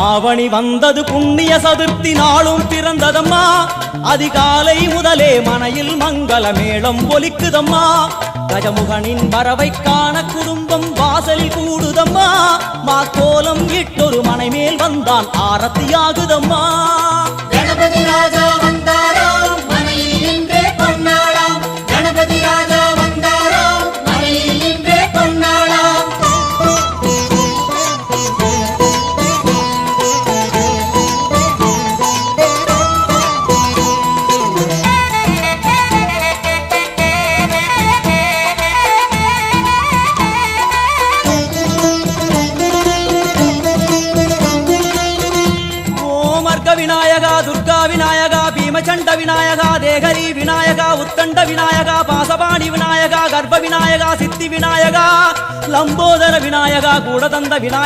ஆவணி வந்தது புண்ணிய சதுர்த்தி நாளும் பிறந்ததம்மா அதிகாலை முதலே மனையில் மங்கள மேளம் ஒலிக்குதம்மா கஜமுகனின் வரவை காண குடும்பம் வாசலில் கூடுதம்மா மாக்கோலம் இட்டொரு மனை மேல் வந்தான் ஆரத்தியாகுதம்மா கணபதி ராஜா வந்தாராம் மனையில் நின்றே பொன்னாளாம் கணபதி ராஜா வந்தாராம் மனையில் நின்றே பொன்னாளாம் விநாயகா துர்கா விநாயகா பீமச்சண்ட விநாயகா தேகரி விநாயகா உத்தண்ட விநாயகா பாசபாணி விநாயகா கர்ப்ப விநாயகா சித்தி விநாயகா லம்போதர விநாயகா கூடதந்த விநாயகா